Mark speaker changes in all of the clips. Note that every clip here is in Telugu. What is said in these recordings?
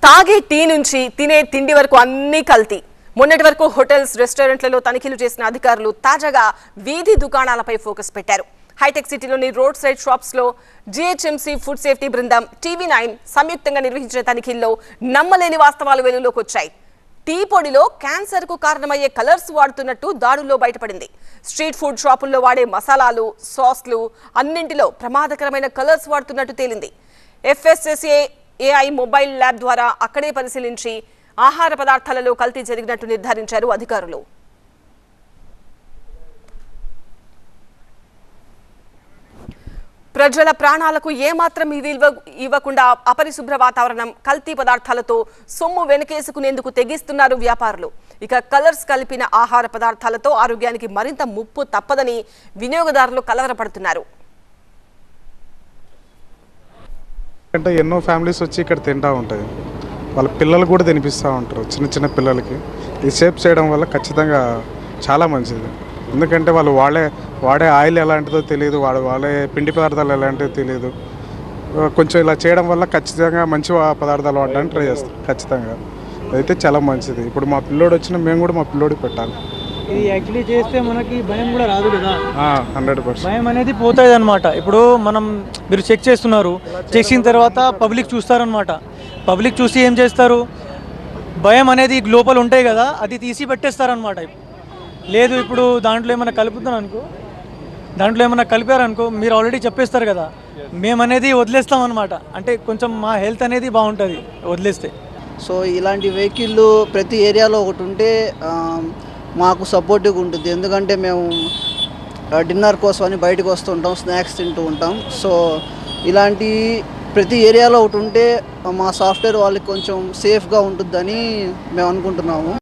Speaker 1: తాగే టీ నుంచి తినే తిండి వరకు అన్ని కల్తీ. మొన్నటి వరకు హోటల్స్, రెస్టారెంట్లలో తనిఖీలు చేసిన అధికారులు తాజాగా వీధి దుకాణాలపై ఫోకస్ పెట్టారు. హైటెక్ సిటీలోని రోడ్ సైడ్ షాప్స్ లో జీహెచ్ఎంసీ ఫుడ్ సేఫ్టీ బృందం, TV9 సంయుక్తంగా నిర్వహించిన తనిఖీల్లో నమ్మలేని వాస్తవాలు వెలుగులోకి వచ్చాయి. టీ పొడిలో క్యాన్సర్ కు కారణమయ్యే కలర్స్ వాడుతున్నట్టు దాడుల్లో బయటపడింది. స్ట్రీట్ ఫుడ్ షాపుల్లో వాడే మసాలాలు, సాస్లు అన్నింటిలో ప్రమాదకరమైన కలర్స్ వాడుతున్నట్టు తేలింది. FSSAI మొబైల్ ల్యాబ్ ద్వారా అక్కడే పరిశీలించి ఆహార పదార్థాలలో కల్తీ జరిగినట్టు నిర్ధారించారు అధికారులు. ప్రజల ప్రాణాలకు ఏమాత్రం ఇవ్వకుండా అపరిశుభ్ర వాతావరణం, కల్తీ పదార్థాలతో సొమ్ము వెనకేసుకునేందుకు తెగిస్తున్నారు వ్యాపారులు. ఇక కలర్స్ కలిపిన ఆహార పదార్థాలతో ఆరోగ్యానికి మరింత ముప్పు తప్పదని వినియోగదారులు కలవరపడుతున్నారు.
Speaker 2: అంటే ఎన్నో ఫ్యామిలీస్ వచ్చి ఇక్కడ తింటూ ఉంటాయి. వాళ్ళ పిల్లలు కూడా తినిపిస్తూ ఉంటారు. చిన్న చిన్న పిల్లలకి ఇది సేఫ్ చేయడం వల్ల ఖచ్చితంగా చాలా మంచిది. ఎందుకంటే వాళ్ళు వాడే ఆయిల్ ఎలాంటిదో తెలియదు, వాడే పిండి పదార్థాలు ఎలాంటిదో తెలియదు. కొంచెం ఇలా చేయడం వల్ల ఖచ్చితంగా మంచి పదార్థాలు వాడడానికి ట్రై చేస్తాం. ఖచ్చితంగా అయితే చాలా మంచిది. ఇప్పుడు మా పిల్లోడు వచ్చినా మేము కూడా మా పిల్లోడికి పెట్టాలి.
Speaker 3: ఇది యాక్చువల్లీ చేస్తే మనకి భయం కూడా రాదు కదా.
Speaker 2: 100%
Speaker 3: భయం అనేది పోతుంది అనమాట. ఇప్పుడు మీరు చెక్ చేస్తున్నారు, చేసిన తర్వాత పబ్లిక్ చూస్తారనమాట. పబ్లిక్ చూసి ఏం చేస్తారు, భయం అనేది లోపల ఉంటాయి కదా, అది తీసి పెట్టేస్తారనమాట. లేదు ఇప్పుడు దాంట్లో ఏమైనా కలిపారనుకో మీరు ఆల్రెడీ చెప్పేస్తారు కదా, మేమనేది వదిలేస్తాం అనమాట. అంటే కొంచెం మా హెల్త్ అనేది బాగుంటుంది వదిలేస్తే.
Speaker 4: సో ఇలాంటి వెహికల్ ప్రతి ఏరియాలో ఒకటి ఉంటే మాకు సపోర్టివ్గా ఉంటుంది. ఎందుకంటే మేము డిన్నర్ కోసమని బయటకు వస్తుంటాం, స్నాక్స్ తింటూ ఉంటాం. సో ఇలాంటి ప్రతి ఏరియాలో ఒకటి ఉంటే మా సాఫ్ట్వేర్ వాళ్ళకి కొంచెం సేఫ్గా ఉంటుందని మేము అనుకుంటున్నాము.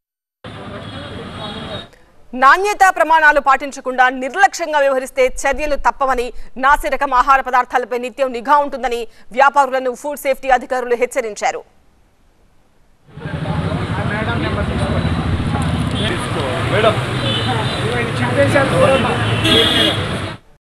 Speaker 1: నాణ్యతా ప్రమాణాలు పాటించకుండా నిర్లక్ష్యంగా వ్యవహరిస్తే చర్యలు తప్పవని, నాసిరకం ఆహార పదార్థాలపై నిత్యం నిఘా ఉంటుందని వ్యాపారులను ఫుడ్ సేఫ్టీ అధికారులు హెచ్చరించారు.
Speaker 5: మేడం